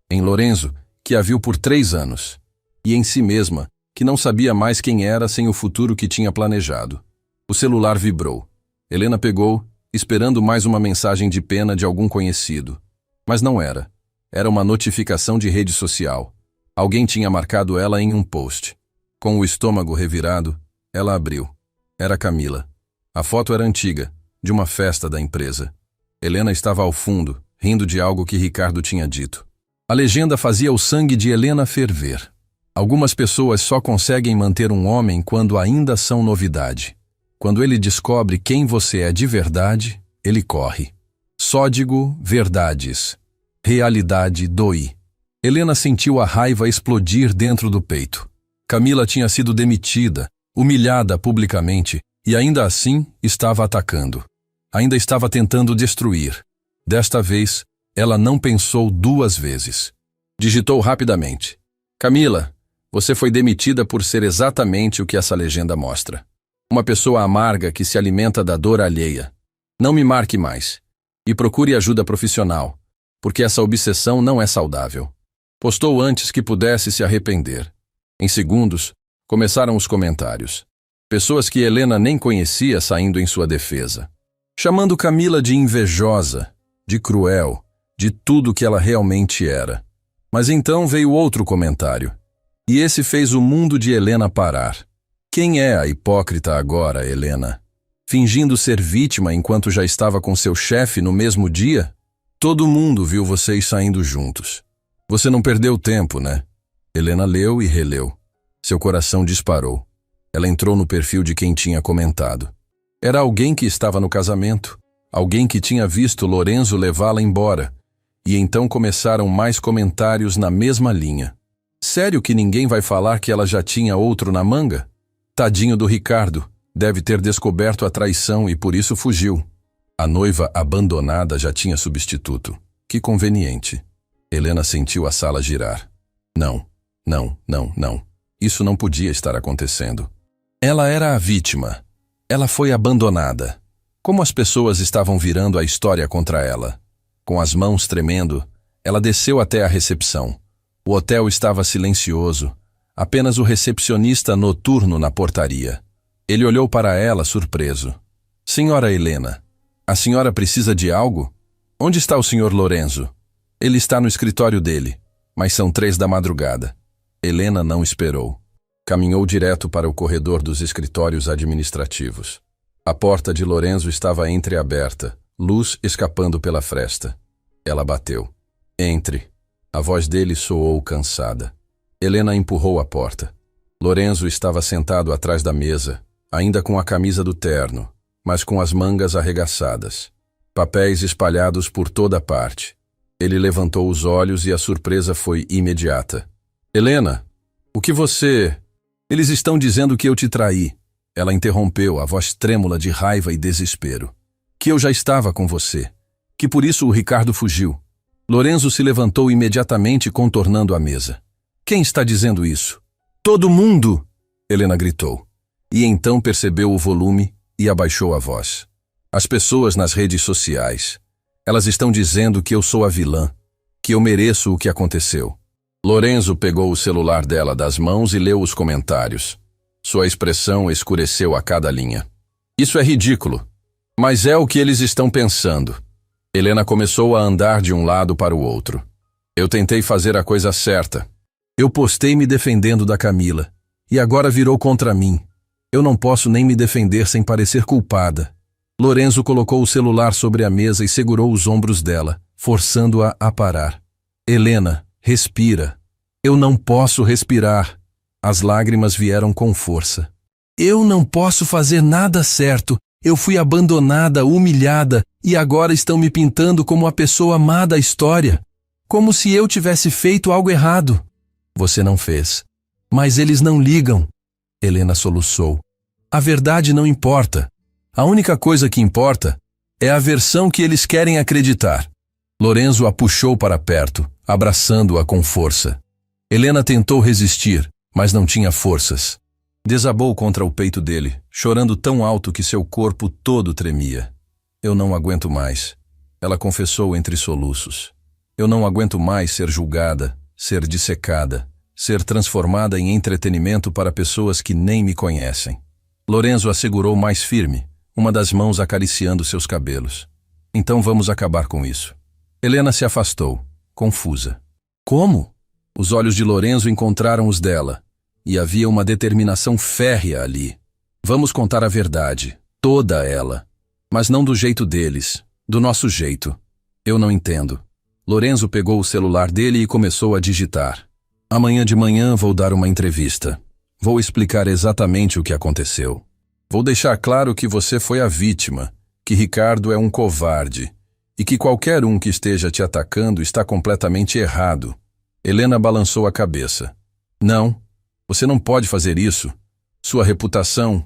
Em Lorenzo, que a viu por 3 anos. E em si mesma, que não sabia mais quem era sem o futuro que tinha planejado. O celular vibrou. Helena pegou, esperando mais uma mensagem de pena de algum conhecido. Mas não era. Era uma notificação de rede social. Alguém tinha marcado ela em um post. Com o estômago revirado, ela abriu. Era Camila. A foto era antiga, de uma festa da empresa. Helena estava ao fundo, rindo de algo que Ricardo tinha dito. A legenda fazia o sangue de Helena ferver. Algumas pessoas só conseguem manter um homem quando ainda são novidade. Quando ele descobre quem você é de verdade, ele corre. Sódigo, verdades. Realidade, doi. Helena sentiu a raiva explodir dentro do peito. Camila tinha sido demitida, humilhada publicamente, e ainda assim estava atacando. Ainda estava tentando destruir. Desta vez, ela não pensou 2 vezes. Digitou rapidamente. Camila, você foi demitida por ser exatamente o que essa legenda mostra. Uma pessoa amarga que se alimenta da dor alheia. Não me marque mais. E procure ajuda profissional, porque essa obsessão não é saudável. Postou antes que pudesse se arrepender. Em segundos, começaram os comentários. Pessoas que Helena nem conhecia saindo em sua defesa. Chamando Camila de invejosa, de cruel, de tudo que ela realmente era. Mas então veio outro comentário. E esse fez o mundo de Helena parar. Quem é a hipócrita agora, Helena? Fingindo ser vítima enquanto já estava com seu chefe no mesmo dia? Todo mundo viu vocês saindo juntos. Você não perdeu tempo, né? Helena leu e releu. Seu coração disparou. Ela entrou no perfil de quem tinha comentado. Era alguém que estava no casamento, alguém que tinha visto Lorenzo levá-la embora. E então começaram mais comentários na mesma linha. Sério que ninguém vai falar que ela já tinha outro na manga? Tadinho do Ricardo, deve ter descoberto a traição e por isso fugiu. A noiva abandonada já tinha substituto. Que conveniente. Helena sentiu a sala girar. Não, não, não, não. Isso não podia estar acontecendo. Ela era a vítima. Ela foi abandonada. Como as pessoas estavam virando a história contra ela? Com as mãos tremendo, ela desceu até a recepção. O hotel estava silencioso. Apenas o recepcionista noturno na portaria. Ele olhou para ela surpreso. Senhora Helena, a senhora precisa de algo? Onde está o senhor Lorenzo? Ele está no escritório dele, mas são 3 da madrugada. Helena não esperou. Caminhou direto para o corredor dos escritórios administrativos. A porta de Lorenzo estava entreaberta, luz escapando pela fresta. Ela bateu. Entre. A voz dele soou cansada. Helena empurrou a porta. Lorenzo estava sentado atrás da mesa, ainda com a camisa do terno, mas com as mangas arregaçadas. Papéis espalhados por toda parte. Ele levantou os olhos e a surpresa foi imediata. Helena, o que você... Eles estão dizendo que eu te traí. Ela interrompeu, a voz trêmula de raiva e desespero. Que eu já estava com você. Que por isso o Ricardo fugiu. Lorenzo se levantou imediatamente, contornando a mesa. Quem está dizendo isso? Todo mundo! Helena gritou. E então percebeu o volume e abaixou a voz. As pessoas nas redes sociais. Elas estão dizendo que eu sou a vilã, que eu mereço o que aconteceu. Lorenzo pegou o celular dela das mãos e leu os comentários. Sua expressão escureceu a cada linha. Isso é ridículo, mas é o que eles estão pensando. Helena começou a andar de um lado para o outro. Eu tentei fazer a coisa certa. Eu postei me defendendo da Camila, e agora virou contra mim. Eu não posso nem me defender sem parecer culpada. Lorenzo colocou o celular sobre a mesa e segurou os ombros dela, forçando-a a parar. Helena, respira. Eu não posso respirar. As lágrimas vieram com força. Eu não posso fazer nada certo. Eu fui abandonada, humilhada, e agora estão me pintando como a pessoa má da história. Como se eu tivesse feito algo errado. Você não fez. Mas eles não ligam. Helena soluçou. A verdade não importa. A única coisa que importa é a versão que eles querem acreditar. Lorenzo a puxou para perto, abraçando-a com força. Helena tentou resistir, mas não tinha forças. Desabou contra o peito dele, chorando tão alto que seu corpo todo tremia. Eu não aguento mais, ela confessou entre soluços. Eu não aguento mais ser julgada, ser dissecada, ser transformada em entretenimento para pessoas que nem me conhecem. Lorenzo a segurou mais firme, uma das mãos acariciando seus cabelos. Então vamos acabar com isso. Helena se afastou, confusa. Como? Os olhos de Lorenzo encontraram os dela, e havia uma determinação férrea ali. Vamos contar a verdade, toda ela. Mas não do jeito deles, do nosso jeito. Eu não entendo. Lorenzo pegou o celular dele e começou a digitar. Amanhã de manhã vou dar uma entrevista. Vou explicar exatamente o que aconteceu. Vou deixar claro que você foi a vítima, que Ricardo é um covarde, e que qualquer um que esteja te atacando está completamente errado. Helena balançou a cabeça. Não, você não pode fazer isso. Sua reputação...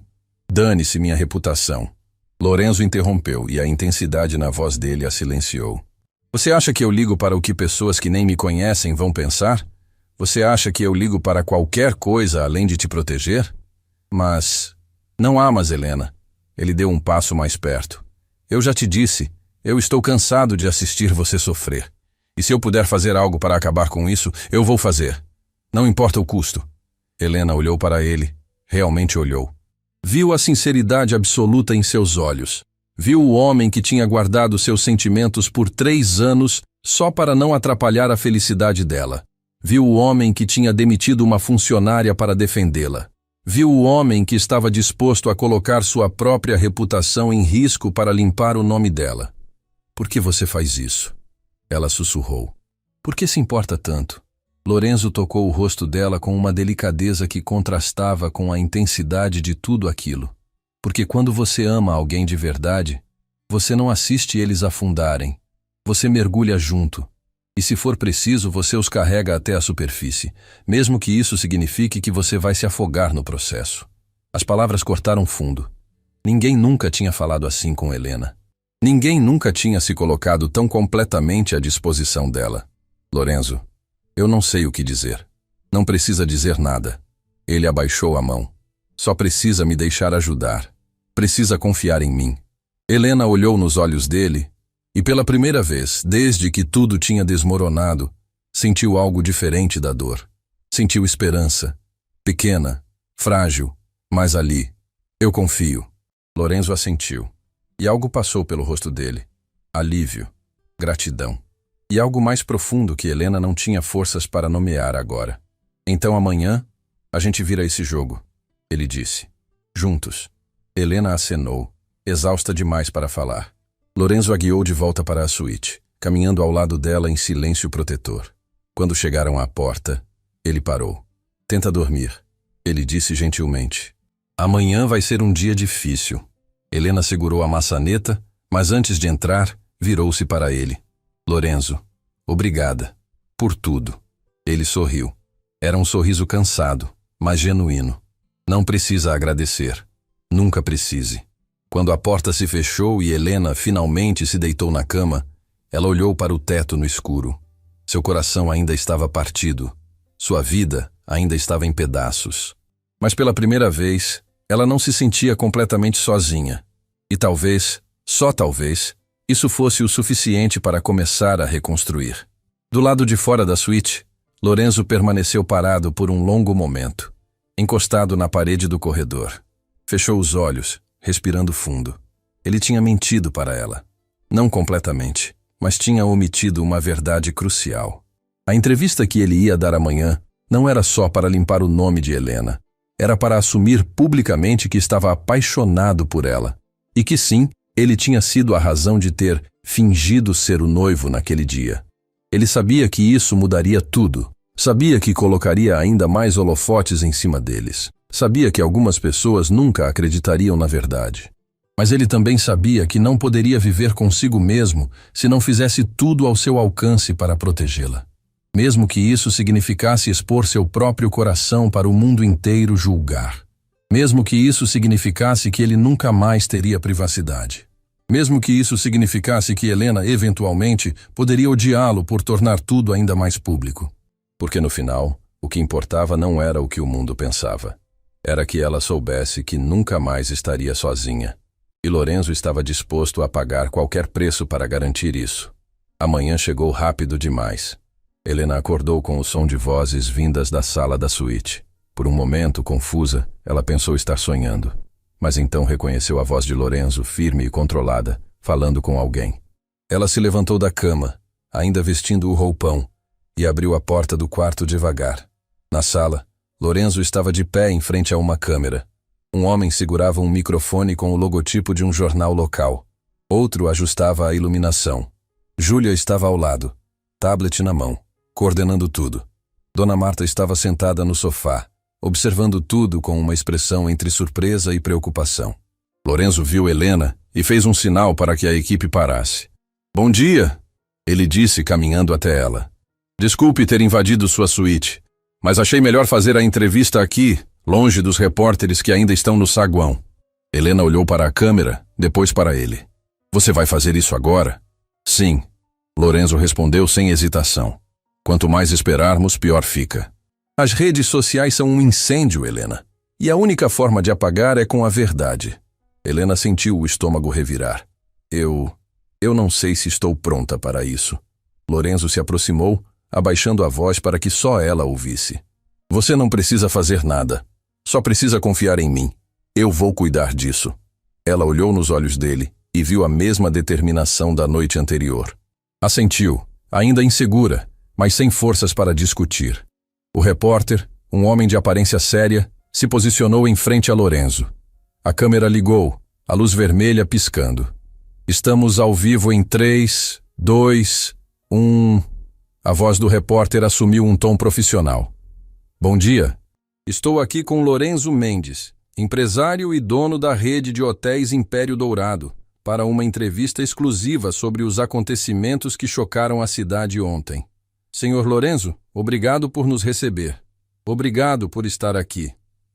Dane-se minha reputação. Lorenzo interrompeu e a intensidade na voz dele a silenciou. Você acha que eu ligo para o que pessoas que nem me conhecem vão pensar? Você acha que eu ligo para qualquer coisa além de te proteger? Mas... Não amas, Helena. Ele deu um passo mais perto. Eu já te disse, eu estou cansado de assistir você sofrer. E se eu puder fazer algo para acabar com isso, eu vou fazer. Não importa o custo. Helena olhou para ele, realmente olhou. Viu a sinceridade absoluta em seus olhos. Viu o homem que tinha guardado seus sentimentos por 3 anos só para não atrapalhar a felicidade dela. Viu o homem que tinha demitido uma funcionária para defendê-la. Viu o homem que estava disposto a colocar sua própria reputação em risco para limpar o nome dela. Por que você faz isso? Ela sussurrou. Por que se importa tanto? Lorenzo tocou o rosto dela com uma delicadeza que contrastava com a intensidade de tudo aquilo. Porque quando você ama alguém de verdade, você não assiste eles afundarem. Você mergulha junto. E se for preciso, você os carrega até a superfície, mesmo que isso signifique que você vai se afogar no processo. As palavras cortaram fundo. Ninguém nunca tinha falado assim com Helena. Ninguém nunca tinha se colocado tão completamente à disposição dela. Lorenzo, eu não sei o que dizer. Não precisa dizer nada. Ele abaixou a mão. Só precisa me deixar ajudar. Precisa confiar em mim. Helena olhou nos olhos dele e pela primeira vez, desde que tudo tinha desmoronado, sentiu algo diferente da dor. Sentiu esperança. Pequena, frágil, mas ali. Eu confio. Lorenzo assentiu. E algo passou pelo rosto dele. Alívio. Gratidão. E algo mais profundo que Helena não tinha forças para nomear agora. Então amanhã, a gente vira esse jogo, ele disse. Juntos. Helena acenou, exausta demais para falar. Lorenzo a guiou de volta para a suíte, caminhando ao lado dela em silêncio protetor. Quando chegaram à porta, ele parou. Tenta dormir, ele disse gentilmente. Amanhã vai ser um dia difícil. Helena segurou a maçaneta, mas antes de entrar, virou-se para ele. Lorenzo, obrigada. Por tudo. Ele sorriu. Era um sorriso cansado, mas genuíno. Não precisa agradecer. Nunca precise. Quando a porta se fechou e Helena finalmente se deitou na cama, ela olhou para o teto no escuro. Seu coração ainda estava partido. Sua vida ainda estava em pedaços. Mas pela primeira vez, ela não se sentia completamente sozinha. E talvez, só talvez, isso fosse o suficiente para começar a reconstruir. Do lado de fora da suíte, Lorenzo permaneceu parado por um longo momento, encostado na parede do corredor. Fechou os olhos, respirando fundo. Ele tinha mentido para ela. Não completamente, mas tinha omitido uma verdade crucial. A entrevista que ele ia dar amanhã não era só para limpar o nome de Helena. Era para assumir publicamente que estava apaixonado por ela. E que sim, ele tinha sido a razão de ter fingido ser o noivo naquele dia. Ele sabia que isso mudaria tudo. Sabia que colocaria ainda mais holofotes em cima deles. Sabia que algumas pessoas nunca acreditariam na verdade. Mas ele também sabia que não poderia viver consigo mesmo se não fizesse tudo ao seu alcance para protegê-la. Mesmo que isso significasse expor seu próprio coração para o mundo inteiro julgar. Mesmo que isso significasse que ele nunca mais teria privacidade. Mesmo que isso significasse que Helena, eventualmente, poderia odiá-lo por tornar tudo ainda mais público. Porque no final, O que importava não era o que o mundo pensava. Era que ela soubesse que nunca mais estaria sozinha. E Lorenzo estava disposto a pagar qualquer preço para garantir isso. A manhã chegou rápido demais. Helena acordou com o som de vozes vindas da sala da suíte. Por um momento, confusa, ela pensou estar sonhando. Mas então reconheceu a voz de Lorenzo, firme e controlada, falando com alguém. Ela se levantou da cama, ainda vestindo o roupão, e abriu a porta do quarto devagar. Na sala, Lorenzo estava de pé em frente a uma câmera. Um homem segurava um microfone com o logotipo de um jornal local. Outro ajustava a iluminação. Júlia estava ao lado, tablet na mão, coordenando tudo. Dona Marta estava sentada no sofá, observando tudo com uma expressão entre surpresa e preocupação. Lorenzo viu Helena e fez um sinal para que a equipe parasse. "Bom dia", ele disse caminhando até ela. "Desculpe ter invadido sua suíte, mas achei melhor fazer a entrevista aqui, longe dos repórteres que ainda estão no saguão." Helena olhou para a câmera, depois para ele. "Você vai fazer isso agora?" "Sim", Lorenzo respondeu sem hesitação. "Quanto mais esperarmos, pior fica." "As redes sociais são um incêndio, Helena. E a única forma de apagar é com a verdade." Helena sentiu o estômago revirar. Eu não sei se estou pronta para isso." Lorenzo se aproximou, abaixando a voz para que só ela ouvisse. "Você não precisa fazer nada. Só precisa confiar em mim. Eu vou cuidar disso." Ela olhou nos olhos dele e viu a mesma determinação da noite anterior. Assentiu, ainda insegura, mas sem forças para discutir. O repórter, um homem de aparência séria, se posicionou em frente a Lorenzo. A câmera ligou, a luz vermelha piscando. "Estamos ao vivo em 3, 2, 1... A voz do repórter assumiu um tom profissional. "Bom dia. Estou aqui com Lorenzo Mendes, empresário e dono da rede de hotéis Império Dourado, para uma entrevista exclusiva sobre os acontecimentos que chocaram a cidade ontem. Senhor Lorenzo, obrigado por nos receber. Obrigado por estar aqui."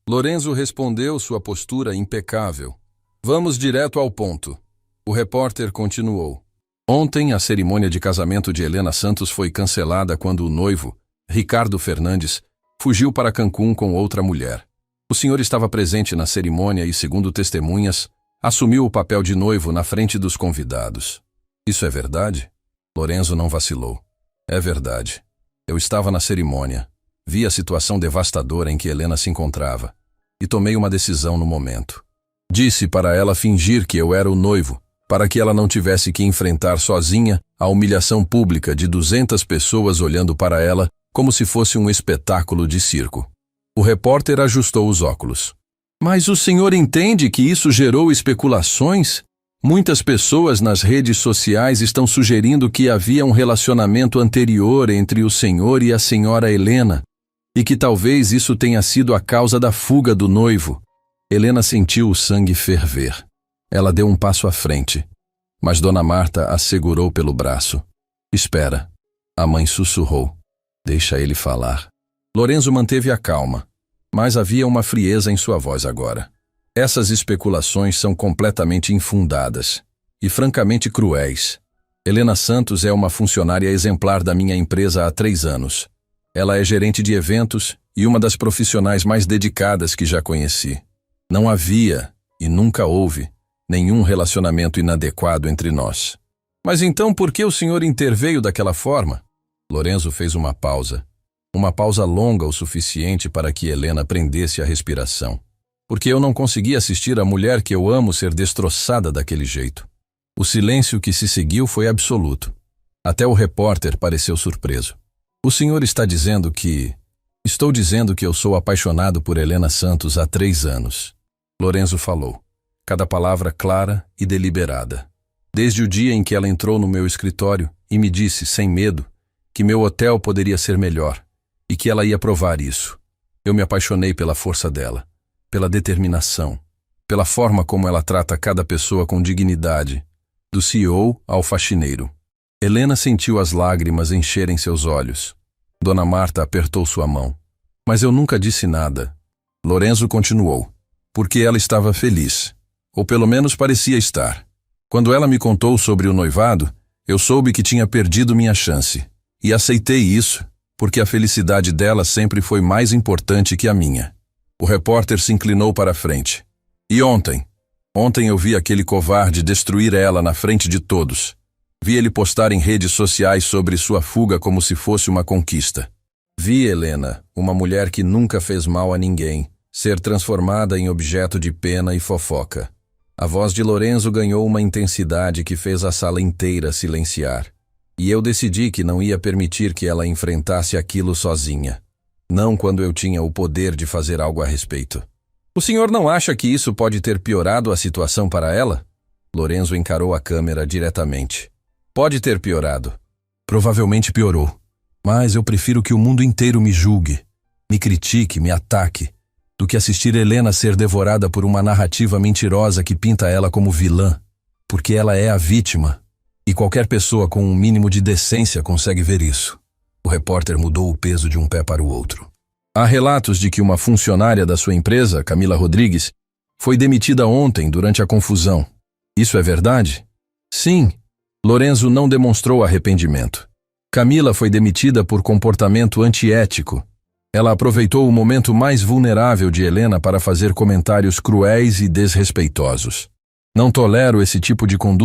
Lorenzo respondeu, sua postura impecável. "Vamos direto ao ponto." O repórter continuou. "Ontem, a cerimônia de casamento de Helena Santos foi cancelada quando o noivo, Ricardo Fernandes, fugiu para Cancún com outra mulher. O senhor estava presente na cerimônia e, segundo testemunhas, assumiu o papel de noivo na frente dos convidados. Isso é verdade?" Lorenzo não vacilou. "É verdade. Eu estava na cerimônia, vi a situação devastadora em que Helena se encontrava e tomei uma decisão no momento. Disse para ela fingir que eu era o noivo, para que ela não tivesse que enfrentar sozinha a humilhação pública de 200 pessoas olhando para ela como se fosse um espetáculo de circo." O repórter ajustou os óculos. "Mas o senhor entende que isso gerou especulações? Muitas pessoas nas redes sociais estão sugerindo que havia um relacionamento anterior entre o senhor e a senhora Helena, e que talvez isso tenha sido a causa da fuga do noivo." Helena sentiu o sangue ferver. Ela deu um passo à frente, mas Dona Marta a segurou pelo braço. "Espera." A mãe sussurrou. "Deixa ele falar." Lorenzo manteve a calma, mas havia uma frieza em sua voz agora. "Essas especulações são completamente infundadas e francamente cruéis. Helena Santos é uma funcionária exemplar da minha empresa há 3 anos. Ela é gerente de eventos e uma das profissionais mais dedicadas que já conheci. Não havia, e nunca houve, nenhum relacionamento inadequado entre nós." "Mas então por que o senhor interveio daquela forma?" Lorenzo fez uma pausa longa o suficiente para que Helena prendesse a respiração. "Porque eu não consegui assistir a mulher que eu amo ser destroçada daquele jeito." O silêncio que se seguiu foi absoluto. Até o repórter pareceu surpreso. "O senhor está dizendo que..." "Estou dizendo que eu sou apaixonado por Helena Santos há 3 anos. Lorenzo falou, cada palavra clara e deliberada. "Desde o dia em que ela entrou no meu escritório e me disse, sem medo, que meu hotel poderia ser melhor e que ela ia provar isso. Eu me apaixonei pela força dela, pela determinação, pela forma como ela trata cada pessoa com dignidade, do CEO ao faxineiro." Helena sentiu as lágrimas encherem seus olhos. Dona Marta apertou sua mão. "Mas eu nunca disse nada." Lorenzo continuou. "Porque ela estava feliz, ou pelo menos parecia estar. Quando ela me contou sobre o noivado, eu soube que tinha perdido minha chance, e aceitei isso, porque a felicidade dela sempre foi mais importante que a minha. O repórter se inclinou para a frente. E ontem? Ontem eu vi aquele covarde destruir ela na frente de todos. Vi ele postar em redes sociais sobre sua fuga como se fosse uma conquista. Vi Helena, uma mulher que nunca fez mal a ninguém, ser transformada em objeto de pena e fofoca. A voz de Lorenzo ganhou uma intensidade que fez a sala inteira silenciar. E eu decidi que não ia permitir que ela enfrentasse aquilo sozinha. Não quando eu tinha o poder de fazer algo a respeito. O senhor não acha que isso pode ter piorado a situação para ela? Lorenzo encarou a câmera diretamente. Pode ter piorado. Provavelmente piorou. Mas eu prefiro que o mundo inteiro me julgue, me critique, me ataque, do que assistir Helena ser devorada por uma narrativa mentirosa que pinta ela como vilã, porque ela é a vítima. E qualquer pessoa com um mínimo de decência consegue ver isso. O repórter mudou o peso de um pé para o outro. Há relatos de que uma funcionária da sua empresa, Camila Rodrigues, foi demitida ontem durante a confusão. Isso é verdade? Sim. Lorenzo não demonstrou arrependimento. Camila foi demitida por comportamento antiético. Ela aproveitou o momento mais vulnerável de Helena para fazer comentários cruéis e desrespeitosos. Não tolero esse tipo de conduta